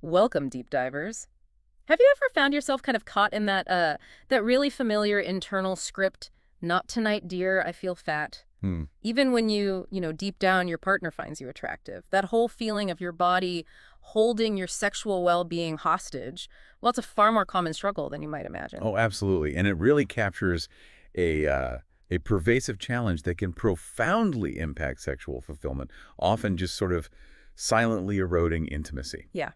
Welcome, deep divers. Have you ever found yourself kind of caught in that really familiar internal script, not tonight, dear, I feel fat? Hmm. Even when deep down your partner finds you attractive. That whole feeling of your body holding your sexual well-being hostage, well, it's a far more common struggle than you might imagine. Oh, absolutely. And it really captures a pervasive challenge that can profoundly impact sexual fulfillment, often just sort of silently eroding intimacy. Yeah.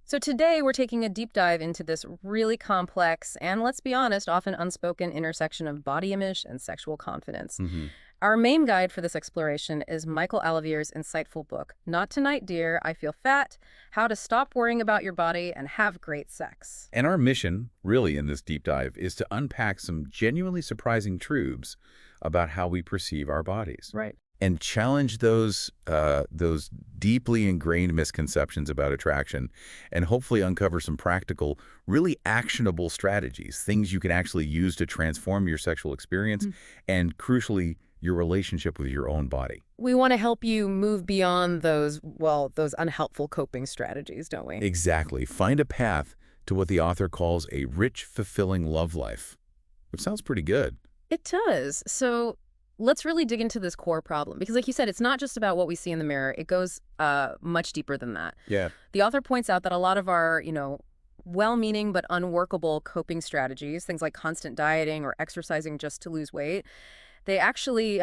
So today we're taking a deep dive into this really complex and, let's be honest, often unspoken intersection of body image and sexual confidence. Hmm. Our main guide for this exploration is Michael Alavier's insightful book, Not Tonight, Dear, I Feel Fat, How to Stop Worrying About Your Body and Have Great Sex. And our mission, really, in this deep dive, is to unpack some genuinely surprising truths about how we perceive our bodies Right. and challenge those deeply ingrained misconceptions about attraction, and hopefully uncover some practical, really actionable strategies, things you can actually use to transform your sexual experience and, crucially, your relationship with your own body. We want to help you move beyond those unhelpful coping strategies, don't we? Exactly. Find a path to what the author calls a rich, fulfilling love life, which sounds pretty good. It does. So let's really dig into this core problem because, like you said, it's not just about what we see in the mirror. It goes much deeper than that. Yeah. The author points out that a lot of our, well-meaning but unworkable coping strategies, things like constant dieting or exercising just to lose weight, they actually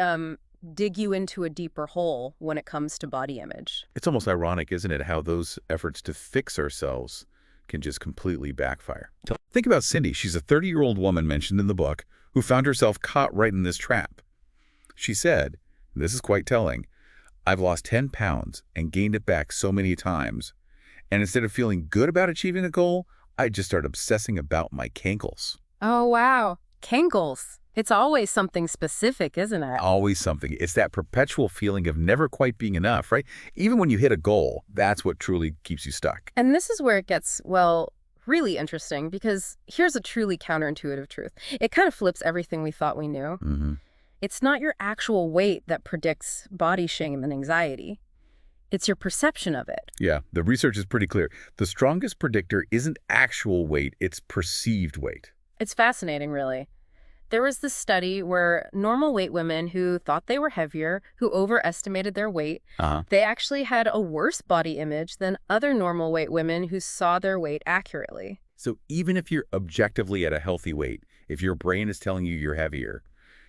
dig you into a deeper hole when it comes to body image. It's almost ironic, isn't it, how those efforts to fix ourselves can just completely backfire. Think about Cindy. She's a 30-year-old woman mentioned in the book who found herself caught right in this trap. She said, this is quite telling, I've lost 10 pounds and gained it back so many times. And instead of feeling good about achieving a goal, I just started obsessing about my cankles. Oh, wow. Kegels. It's always something specific, isn't it? Always something. It's that perpetual feeling of never quite being enough, right? Even when you hit a goal, that's what truly keeps you stuck. And this is where it gets, well, really interesting because here's a truly counterintuitive truth. It kind of flips everything we thought we knew. Mm-hmm. It's not your actual weight that predicts body shame and anxiety. It's your perception of it. Yeah, the research is pretty clear. The strongest predictor isn't actual weight, it's perceived weight. It's fascinating, really. There was this study where normal weight women who thought they were heavier, who overestimated their weight, Uh-huh. they actually had a worse body image than other normal weight women who saw their weight accurately. So even if you're objectively at a healthy weight, if your brain is telling you you're heavier,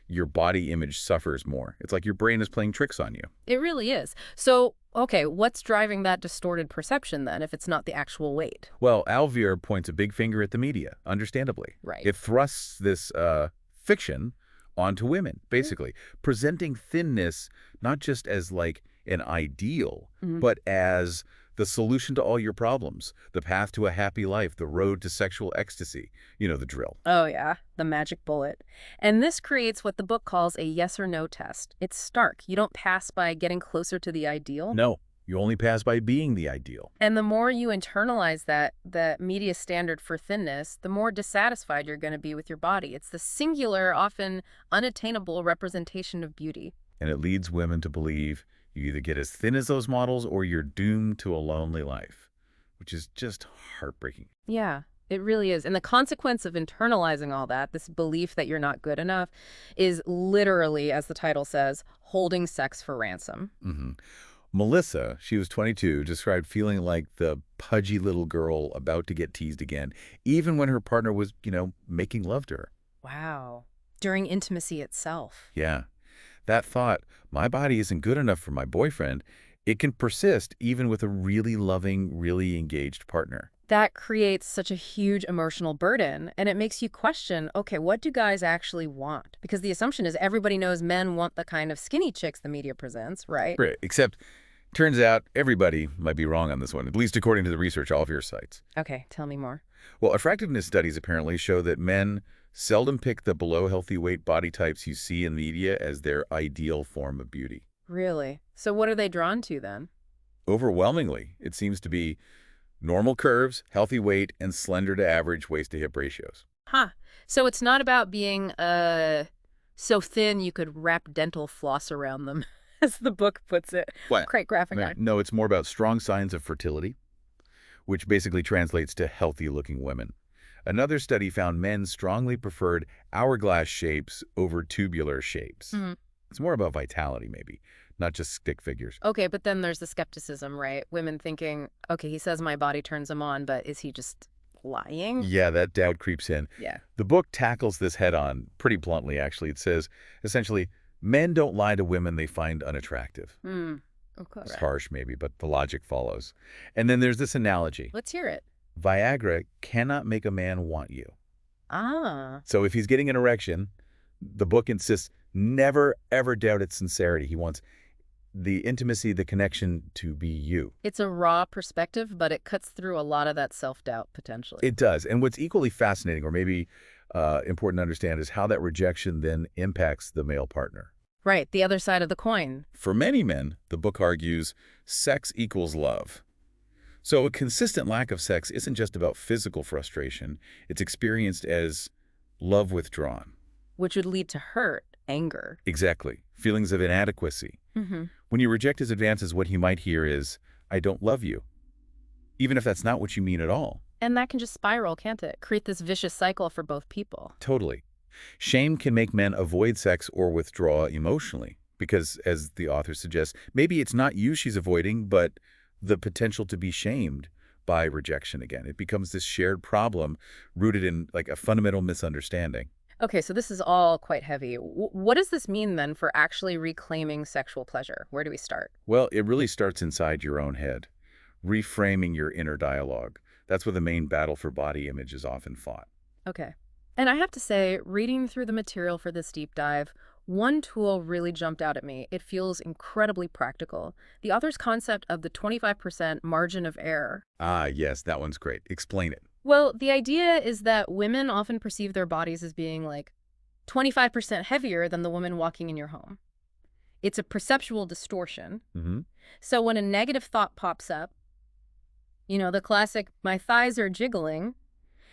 your body image suffers more. It's like your brain is playing tricks on you. It really is. So, okay, what's driving that distorted perception then if it's not the actual weight? Well, Alvear points a big finger at the media, understandably. Right. It thrusts this fiction onto women, basically, presenting thinness not just as like an ideal, but as the solution to all your problems, the path to a happy life, the road to sexual ecstasy. You know the drill. Oh, yeah, the magic bullet. And this creates what the book calls a yes or no test. It's stark. You don't pass by getting closer to the ideal. No, you only pass by being the ideal. And the more you internalize the media standard for thinness, the more dissatisfied you're going to be with your body. It's the singular, often unattainable representation of beauty. And it leads women to believe you either get as thin as those models or you're doomed to a lonely life, which is just heartbreaking. Yeah, it really is. And the consequence of internalizing all that, this belief that you're not good enough, is literally, as the title says, holding sex for ransom. Mm-hmm. Melissa, she was 22, described feeling like the pudgy little girl about to get teased again, even when her partner was, making love to her. Wow. During intimacy itself. Yeah. That thought, my body isn't good enough for my boyfriend, it can persist even with a really loving, really engaged partner. That creates such a huge emotional burden, and it makes you question, okay, what do guys actually want? Because the assumption is everybody knows men want the kind of skinny chicks the media presents, right? Right. Except, turns out everybody might be wrong on this one, at least according to the research all of your sites. Okay, tell me more. Well, attractiveness studies apparently show that men seldom pick the below healthy weight body types you see in media as their ideal form of beauty. Really? So what are they drawn to then? Overwhelmingly, it seems to be normal curves, healthy weight, and slender to average waist to hip ratios. Huh. So it's not about being so thin you could wrap dental floss around them, as the book puts it. What? Quite graphic. No, it's more about strong signs of fertility, which basically translates to healthy-looking women. Another study found men strongly preferred hourglass shapes over tubular shapes. Mhm. It's more about vitality, maybe, not just stick figures. Okay, but then there's the skepticism, right? Women thinking, okay, he says my body turns him on, but is he just lying? Yeah, that doubt creeps in. Yeah. The book tackles this head-on pretty bluntly, actually. It says, essentially, men don't lie to women they find unattractive. Hmm. Okay. It's harsh, maybe, but the logic follows. And then there's this analogy. Let's hear it. Viagra cannot make a man want you. Ah. So if he's getting an erection, the book insists never, ever doubt its sincerity. He wants the intimacy, the connection to be you. It's a raw perspective, but it cuts through a lot of that self-doubt potentially. It does. And what's equally fascinating, or maybe important to understand, is how that rejection then impacts the male partner. Right, the other side of the coin. For many men, the book argues, sex equals love. So a consistent lack of sex isn't just about physical frustration. It's experienced as love withdrawn. Which would lead to hurt, anger. Exactly. Feelings of inadequacy. Mm-hmm. When you reject his advances, what he might hear is, I don't love you. Even if that's not what you mean at all. And that can just spiral, can't it? Create this vicious cycle for both people. Totally. Shame can make men avoid sex or withdraw emotionally. Because, as the author suggests, maybe it's not you she's avoiding, but the potential to be shamed by rejection again. It becomes this shared problem rooted in like a fundamental misunderstanding. Okay, so this is all quite heavy. What does this mean then for actually reclaiming sexual pleasure? Where do we start? Well, it really starts inside your own head, reframing your inner dialogue. That's where the main battle for body image is often fought. Okay. And I have to say, reading through the material for this deep dive, one tool really jumped out at me. It feels incredibly practical. The author's concept of the 25% margin of error. Ah, yes, that one's great. Explain it. Well, the idea is that women often perceive their bodies as being like 25% heavier than the woman walking in your home. It's a perceptual distortion. Mm-hmm. So when a negative thought pops up, the classic, my thighs are jiggling,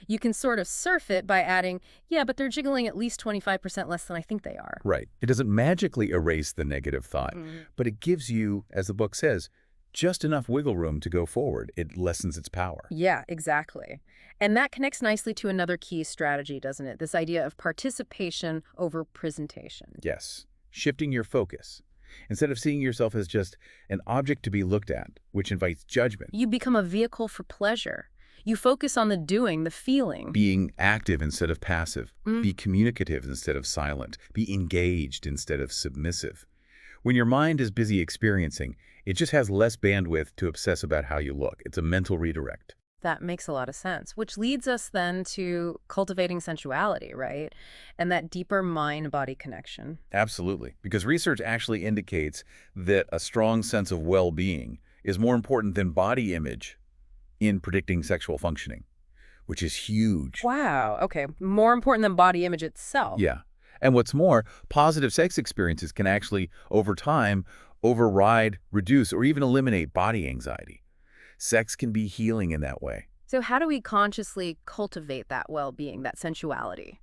you can sort of surf it by adding, yeah, but they're jiggling at least 25% less than I think they are. Right. It doesn't magically erase the negative thought, but it gives you, as the book says, just enough wiggle room to go forward. It lessens its power. Yeah, exactly. And that connects nicely to another key strategy, doesn't it? This idea of participation over presentation. Yes. Shifting your focus. Instead of seeing yourself as just an object to be looked at, which invites judgment. You become a vehicle for pleasure. You focus on the doing, the feeling. Being active instead of passive. Be communicative instead of silent. Be engaged instead of submissive. When your mind is busy experiencing, it just has less bandwidth to obsess about how you look. It's a mental redirect. That makes a lot of sense, which leads us then to cultivating sensuality, right? And that deeper mind-body connection. Absolutely. Because research actually indicates that a strong sense of well-being is more important than body image in predicting sexual functioning, which is huge. Wow. Okay. More important than body image itself. Yeah. And what's more, positive sex experiences can actually, over time, override, reduce, or even eliminate body anxiety. Sex can be healing in that way. So how do we consciously cultivate that well-being, that sensuality?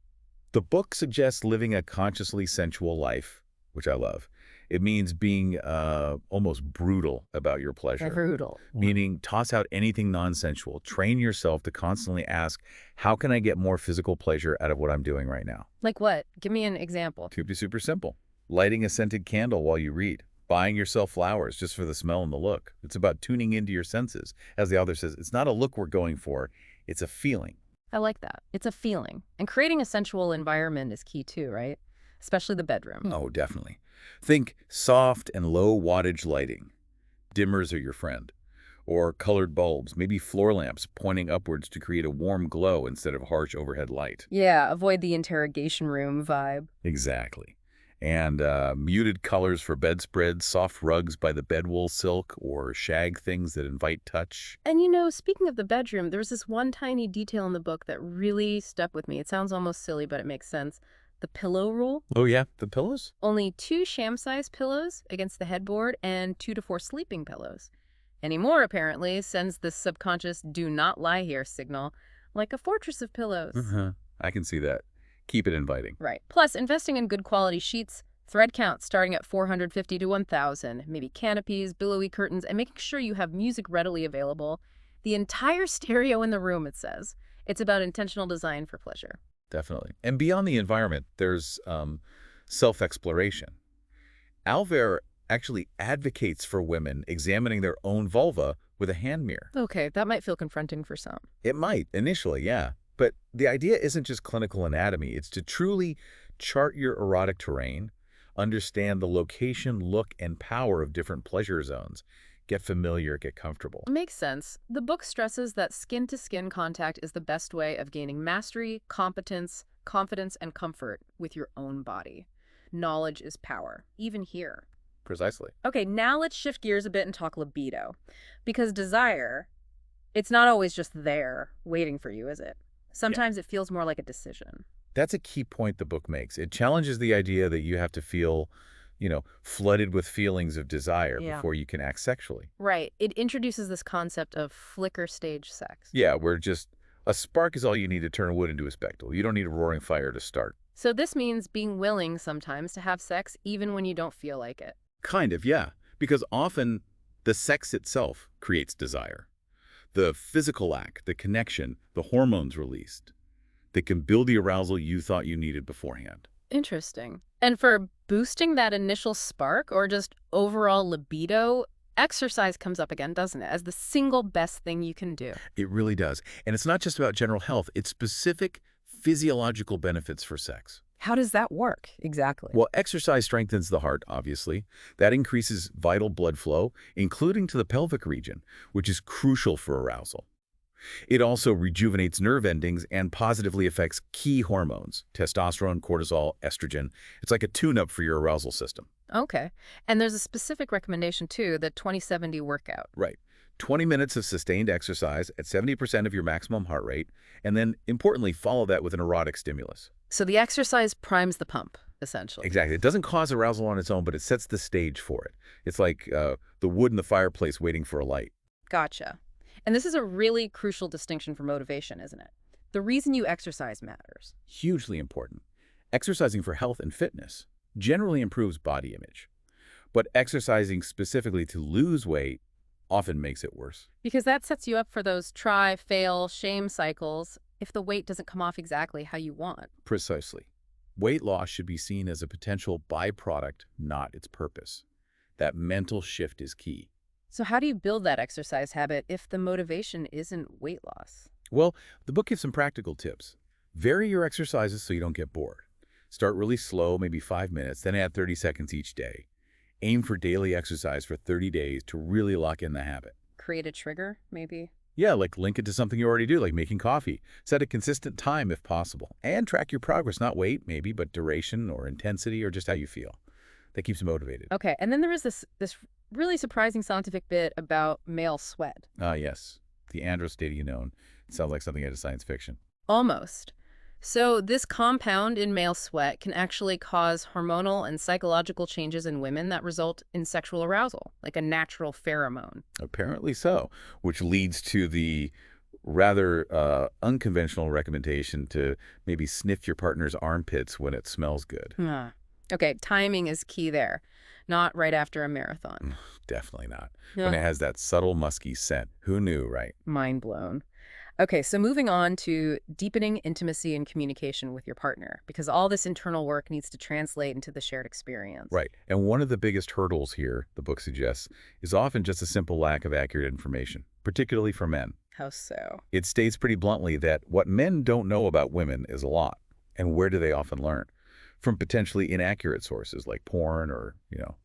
The book suggests living a consciously sensual life, which I love. It means being almost brutal about your pleasure. Brutal. Meaning toss out anything non-sensual. Train yourself to constantly ask, how can I get more physical pleasure out of what I'm doing right now? Like what? Give me an example. To be super simple. Lighting a scented candle while you read. Buying yourself flowers just for the smell and the look. It's about tuning into your senses. As the author says, it's not a look we're going for, it's a feeling. I like that. It's a feeling. And creating a sensual environment is key too, right? Especially the bedroom. Oh, definitely. Think soft and low wattage lighting. Dimmers are your friend. Or colored bulbs, maybe floor lamps pointing upwards to create a warm glow instead of harsh overhead light. Yeah, avoid the interrogation room vibe. Exactly. And muted colors for bedspreads, soft rugs by the bedwool silk, or shag things that invite touch. And speaking of the bedroom, there's this one tiny detail in the book that really stuck with me. It sounds almost silly, but it makes sense. The pillow rule. Oh yeah, the pillows? Only 2 sham-size pillows against the headboard and 2 to 4 sleeping pillows. Any more, apparently, sends this subconscious do not lie here signal, like a fortress of pillows. I can see that. Keep it inviting. Right. Plus, investing in good quality sheets, thread count starting at 450 to 1,000, maybe canopies, billowy curtains, and making sure you have music readily available, The entire stereo in the room, it says. It's about intentional design for pleasure. Definitely. And beyond the environment, there's self-exploration. Alver actually advocates for women examining their own vulva with a hand mirror. Okay, that might feel confronting for some. It might, initially, yeah. But the idea isn't just clinical anatomy. It's to truly chart your erotic terrain, understand the location, look, and power of different pleasure zones. Get familiar, get comfortable. Makes sense. The book stresses that skin-to-skin contact is the best way of gaining mastery, competence, confidence, and comfort with your own body. Knowledge is power, even here. Precisely. Okay, now let's shift gears a bit and talk libido. Because desire, it's not always just there, waiting for you, is it? Sometimes it feels more like a decision. That's a key point the book makes. It challenges the idea that you have to feel, flooded with feelings of desire before you can act sexually. Right. It introduces this concept of flicker stage sex. Yeah, where just a spark is all you need to turn wood into a spectacle. You don't need a roaring fire to start. So this means being willing sometimes to have sex even when you don't feel like it. Kind of, yeah. Because often the sex itself creates desire. The physical act, the connection, the hormones released that can build the arousal you thought you needed beforehand. Interesting. And for boosting that initial spark or just overall libido, exercise comes up again, doesn't it, as the single best thing you can do. It really does. And it's not just about general health. It's specific physiological benefits for sex. How does that work exactly? Well, exercise strengthens the heart, obviously. That increases vital blood flow, including to the pelvic region, which is crucial for arousal. It also rejuvenates nerve endings and positively affects key hormones, testosterone, cortisol, estrogen. It's like a tune-up for your arousal system. Okay. And there's a specific recommendation, too, the 20-70 workout. Right. 20 minutes of sustained exercise at 70% of your maximum heart rate, and then, importantly, follow that with an erotic stimulus. So the exercise primes the pump, essentially. Exactly. It doesn't cause arousal on its own, but it sets the stage for it. It's like the wood in the fireplace waiting for a light. Gotcha. And this is a really crucial distinction for motivation, isn't it? The reason you exercise matters. Hugely important. Exercising for health and fitness generally improves body image. But exercising specifically to lose weight often makes it worse. Because that sets you up for those try, fail, shame cycles if the weight doesn't come off exactly how you want. Precisely. Weight loss should be seen as a potential byproduct, not its purpose. That mental shift is key. So how do you build that exercise habit if the motivation isn't weight loss? Well, the book gives some practical tips. Vary your exercises so you don't get bored. Start really slow, maybe 5 minutes, then add 30 seconds each day. Aim for daily exercise for 30 days to really lock in the habit. Create a trigger, maybe? Yeah, like link it to something you already do, like making coffee. Set a consistent time if possible. And track your progress, not weight, maybe, but duration or intensity or just how you feel. That keeps you motivated. Okay, and then there is this really surprising scientific bit about male sweat. Ah, yes. The androstenedione. It sounds like something out of science fiction. Almost. So this compound in male sweat can actually cause hormonal and psychological changes in women that result in sexual arousal, like a natural pheromone. Apparently so, which leads to the rather unconventional recommendation to maybe sniff your partner's armpits when it smells good. Ah. Okay, timing is key there, not right after a marathon. Definitely not. When it has that subtle musky scent. Who knew, right? Mind blown. Okay, so moving on to deepening intimacy and communication with your partner, because all this internal work needs to translate into the shared experience. Right. And one of the biggest hurdles here, the book suggests, is often just a simple lack of accurate information, particularly for men. How so? It states pretty bluntly that what men don't know about women is a lot. And where do they often learn? From potentially inaccurate sources like porn or,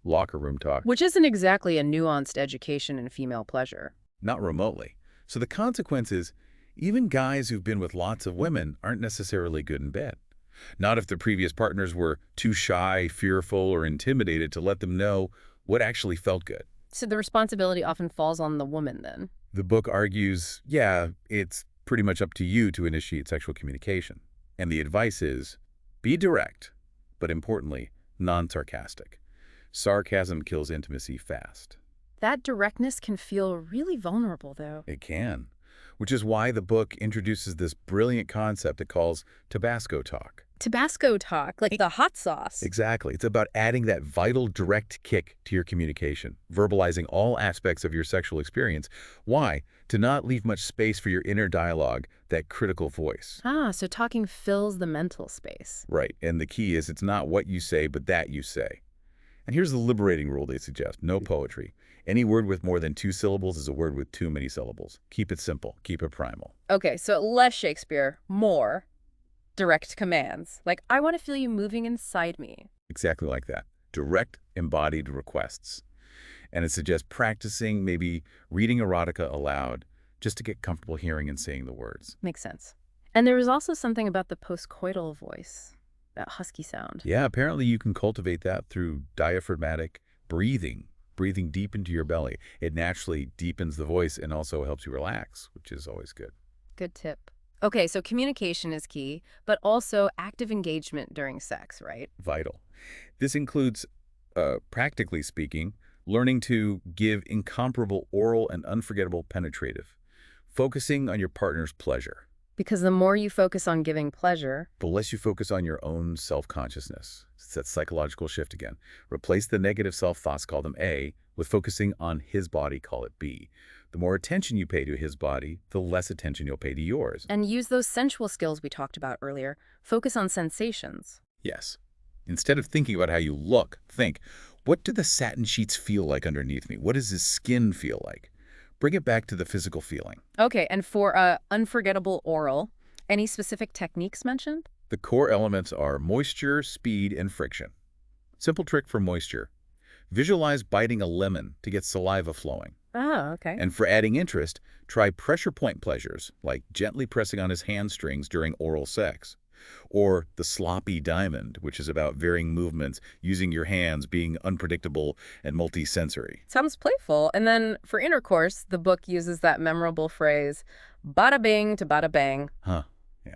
locker room talk. Which isn't exactly a nuanced education in female pleasure. Not remotely. So the consequence is, even guys who've been with lots of women aren't necessarily good in bed. Not if the previous partners were too shy, fearful, or intimidated to let them know what actually felt good. So the responsibility often falls on the woman then. The book argues, yeah, it's pretty much up to you to initiate sexual communication. And the advice is, be direct, but importantly, non-sarcastic. Sarcasm kills intimacy fast. That directness can feel really vulnerable, though. It can. Which is why the book introduces this brilliant concept it calls Tabasco talk. Tabasco talk, like the hot sauce. Exactly. It's about adding that vital direct kick to your communication, verbalizing all aspects of your sexual experience. Why? To not leave much space for your inner dialogue, that critical voice. Ah, so talking fills the mental space. Right. And the key is it's not what you say, but that you say. And here's the liberating rule they suggest. No poetry. Any word with more than 2 syllables is a word with too many syllables. Keep it simple. Keep it primal. Okay, so less Shakespeare, more direct commands. Like, I want to feel you moving inside me. Exactly like that. Direct, embodied requests. And it suggests practicing, maybe reading erotica aloud, just to get comfortable hearing and saying the words. Makes sense. And there was also something about the postcoital voice, that husky sound. Yeah, apparently you can cultivate that through diaphragmatic breathing, breathing deep into your belly. It naturally deepens the voice and also helps you relax, which is always good. Good tip. Okay, so communication is key, but also active engagement during sex, right? Vital. This includes, practically speaking, learning to give incomparable oral and unforgettable penetrative, focusing on your partner's pleasure. Because the more you focus on giving pleasure, The less you focus on your own self-consciousness. It's that psychological shift again. Replace the negative self-thoughts, call them A, with focusing on his body, call it B. The more attention you pay to his body, the less attention you'll pay to yours. and use those sensual skills we talked about earlier, focus on sensations. Yes. Instead of thinking about how you look, think, what do the satin sheets feel like underneath me? What does his skin feel like? Bring it back to the physical feeling. Okay, and for unforgettable oral, any specific techniques mentioned? The core elements are moisture, speed, and friction. Simple trick for moisture. Visualize biting a lemon to get saliva flowing. Oh, okay. And for adding interest, try pressure point pleasures, like gently pressing on his hamstrings during oral sex. Or the sloppy diamond, which is about varying movements, using your hands, being unpredictable and multi-sensory. Sounds playful. And then for intercourse, the book uses that memorable phrase, bada bing to bada bang. Huh, yeah.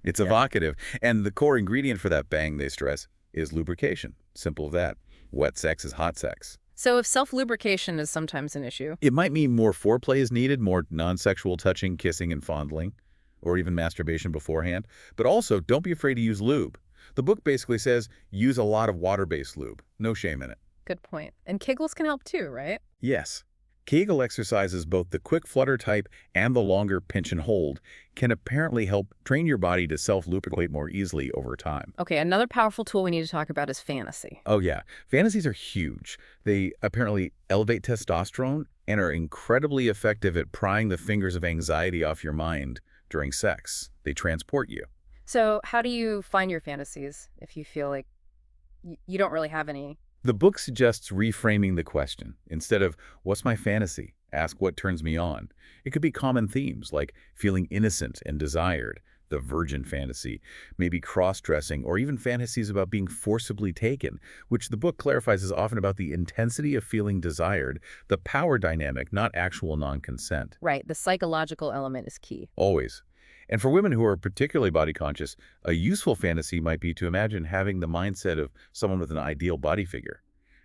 It's evocative. And the core ingredient for that bang, they stress, is lubrication. Simple as that. Wet sex is hot sex. So if self-lubrication is sometimes an issue, It might mean more foreplay is needed, more non-sexual touching, kissing, and fondling, or even masturbation beforehand. But also, don't be afraid to use lube. The book basically says use a lot of water-based lube. No shame in it. good point. And Kegels can help too, right? Yes. Kegel exercises, both the quick flutter type and the longer pinch and hold, can apparently help train your body to self-lubricate more easily over time. Okay, another powerful tool we need to talk about is fantasy. Oh yeah, fantasies are huge. They apparently elevate testosterone and are incredibly effective at prying the fingers of anxiety off your mind during sex. They transport you. So how do you find your fantasies if you feel like you don't really have any? The book suggests reframing the question. Instead of, what's my fantasy? Ask what turns me on. It could be common themes like feeling innocent and desired, the virgin fantasy, maybe cross-dressing, or even fantasies about being forcibly taken, which the book clarifies is often about the intensity of feeling desired, the power dynamic, not actual non-consent. Right, the psychological element is key. Always. And for women who are particularly body conscious, a useful fantasy might be to imagine having the mindset of someone with an ideal body figure.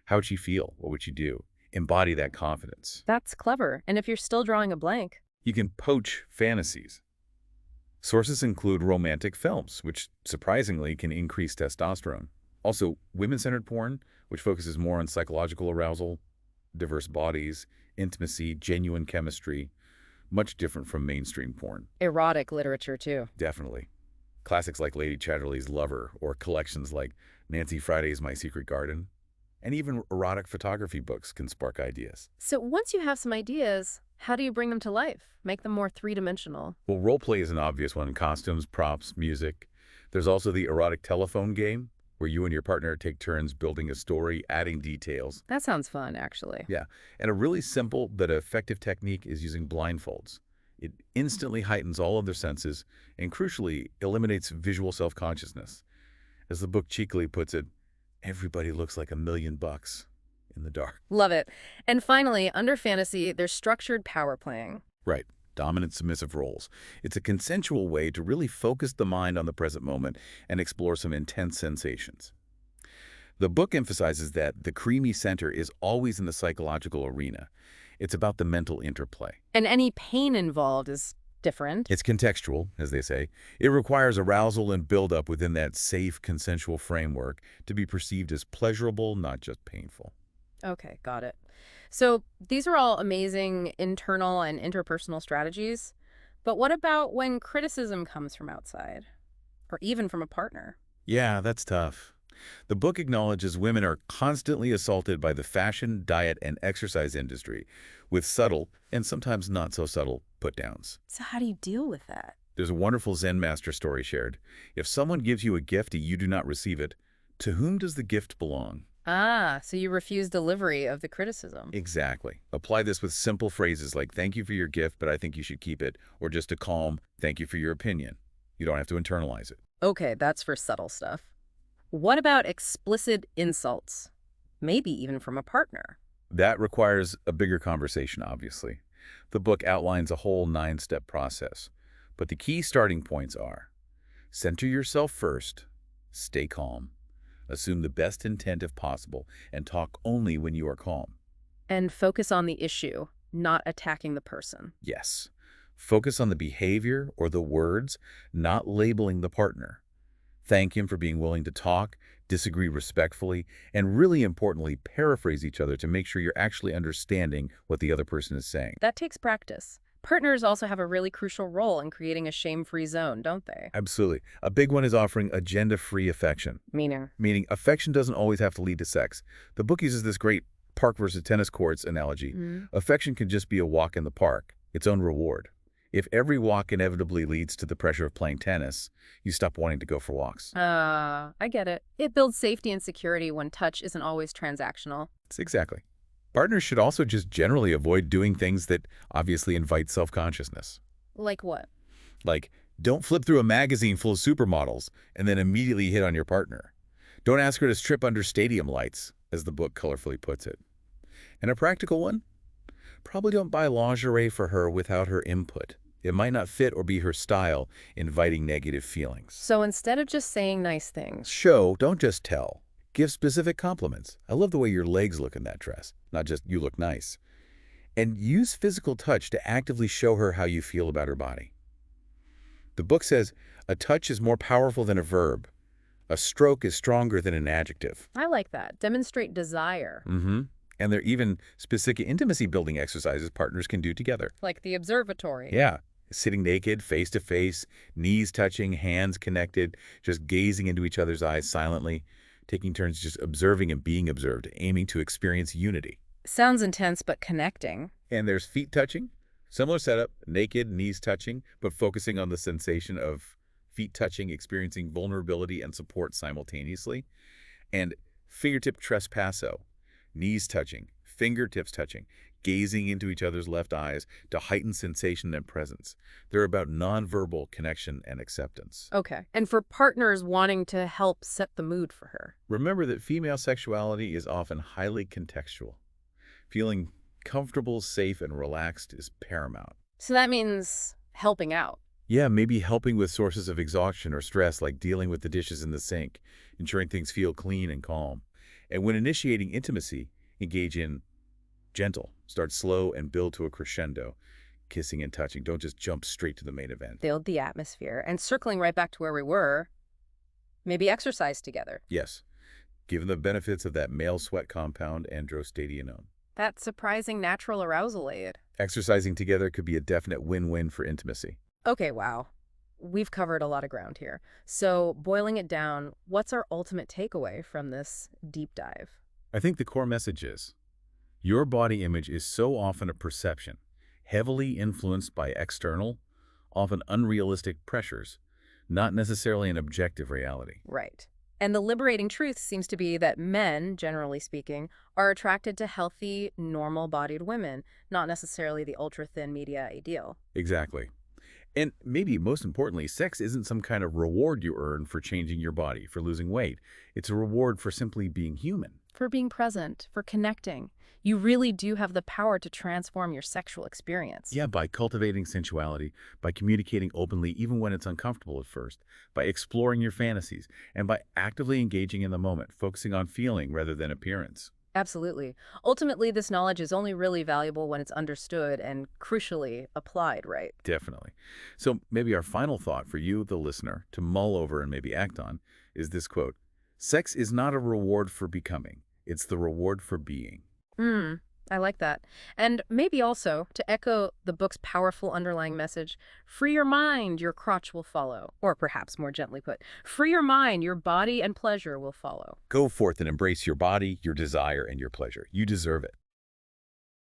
How would she feel? What would she do? Embody that confidence. That's clever. And if you're still drawing a blank, You can poach fantasies. Sources include romantic films, which surprisingly can increase testosterone. Also, women-centered porn, which focuses more on psychological arousal, diverse bodies, intimacy, genuine chemistry, much different from mainstream porn. erotic literature too. Definitely. Classics like Lady Chatterley's Lover, or collections like Nancy Friday's My Secret Garden, and even erotic photography books can spark ideas. So once you have some ideas, how do you bring them to life? Make them more three-dimensional. Well, role play is an obvious one. Costumes, props, music. There's also the erotic telephone game, where you and your partner take turns building a story, adding details. That sounds fun, actually. Yeah, and a really simple but effective technique is using blindfolds. It instantly heightens all of their senses and, crucially, eliminates visual self-consciousness. As the book cheekily puts it, everybody looks like $1,000,000 in the dark. Love it. And finally, under fantasy, there's structured power playing. Right. Dominant submissive roles. It's a consensual way to really focus the mind on the present moment and explore some intense sensations. The book emphasizes that the creamy center is always in the psychological arena. It's about the mental interplay. And any pain involved is Different. It's contextual, as they say. It requires arousal and buildup within that safe, consensual framework to be perceived as pleasurable, not just painful. Okay, got it. So these are all amazing internal and interpersonal strategies. But what about when criticism comes from outside, or even from a partner? Yeah, that's tough. The book acknowledges women are constantly assaulted by the fashion, diet, and exercise industry with subtle, and sometimes not so subtle, put-downs. So how do you deal with that? There's a wonderful Zen master story shared. If someone gives you a gift and you do not receive it, to whom does the gift belong? Ah, so you refuse delivery of the criticism. Exactly. Apply this with simple phrases like, thank you for your gift, but I think you should keep it, or just a calm, thank you for your opinion. You don't have to internalize it. Okay, that's for subtle stuff. What about explicit insults? Maybe even from a partner. That requires a bigger conversation, obviously. The book outlines a whole 9-step process, but the key starting points are: center yourself first, stay calm, assume the best intent if possible, and talk only when you are calm. And focus on the issue, not attacking the person. Yes, focus on the behavior or the words, not labeling the partner. Thank him for being willing to talk, disagree respectfully, and really importantly, paraphrase each other to make sure you're actually understanding what the other person is saying. That takes practice. Partners also have a really crucial role in creating a shame-free zone, don't they? Absolutely. A big one is offering agenda-free affection, Meaning? meaning affection doesn't always have to lead to sex. The book uses this great park versus tennis courts analogy. Affection can just be a walk in the park, its own reward. If every walk inevitably leads to the pressure of playing tennis, you stop wanting to go for walks. I get it. It builds safety and security when touch isn't always transactional. It's exactly. Partners should also just generally avoid doing things that obviously invite self-consciousness. Like what? Like, don't flip through a magazine full of supermodels and then immediately hit on your partner. Don't ask her to strip under stadium lights, as the book colorfully puts it. And a practical one? Probably don't buy lingerie for her without her input. It might not fit or be her style, inviting negative feelings. So instead of just saying nice things, Show, don't just tell. Give specific compliments. I love the way your legs look in that dress, not just you look nice. And use physical touch to actively show her how you feel about her body. The book says, a touch is more powerful than a verb. A stroke is stronger than an adjective. I like that. Demonstrate desire. And there are even specific intimacy-building exercises partners can do together. Like the observatory. Yeah, sitting naked, face-to-face, knees touching, hands connected, just gazing into each other's eyes silently, taking turns just observing and being observed, aiming to experience unity. Sounds intense, but connecting. And there's feet touching. Similar setup, naked, knees touching, but focusing on the sensation of feet touching, experiencing vulnerability and support simultaneously. And fingertip trespasso, knees touching, fingertips touching, gazing into each other's left eyes to heighten sensation and presence. They're about nonverbal connection and acceptance. Okay. And for partners wanting to help set the mood for her. Remember that female sexuality is often highly contextual. Feeling comfortable, safe, and relaxed is paramount. So that means helping out. Yeah, maybe helping with sources of exhaustion or stress, like dealing with the dishes in the sink, ensuring things feel clean and calm. And when initiating intimacy, engage in gentle. Start slow and build to a crescendo. Kissing and touching. Don't just jump straight to the main event. Build the atmosphere. And circling right back to where we were, maybe exercise together. Yes. Given the benefits of that male sweat compound, androstenedione. That surprising natural arousal aid. Exercising together could be a definite win-win for intimacy. Okay, wow. We've covered a lot of ground here. So, boiling it down, what's our ultimate takeaway from this deep dive? I think the core message is, your body image is so often a perception, heavily influenced by external, often unrealistic pressures, not necessarily an objective reality. Right. And the liberating truth seems to be that men, generally speaking, are attracted to healthy, normal-bodied women, not necessarily the ultra-thin media ideal. Exactly. And maybe most importantly, sex isn't some kind of reward you earn for changing your body, for losing weight. It's a reward for simply being human. For being present, for connecting. You really do have the power to transform your sexual experience. Yeah, by cultivating sensuality, by communicating openly even when it's uncomfortable at first, by exploring your fantasies, and by actively engaging in the moment, focusing on feeling rather than appearance. Absolutely. Ultimately, this knowledge is only really valuable when it's understood and, crucially, applied, right? Definitely. So maybe our final thought for you, the listener, to mull over and maybe act on is this quote: "Sex is not a reward for becoming. It's the reward for being." Hmm, I like that. And maybe also, to echo the book's powerful underlying message, free your mind, your crotch will follow. Or perhaps more gently put, free your mind, your body and pleasure will follow. Go forth and embrace your body, your desire, and your pleasure. You deserve it.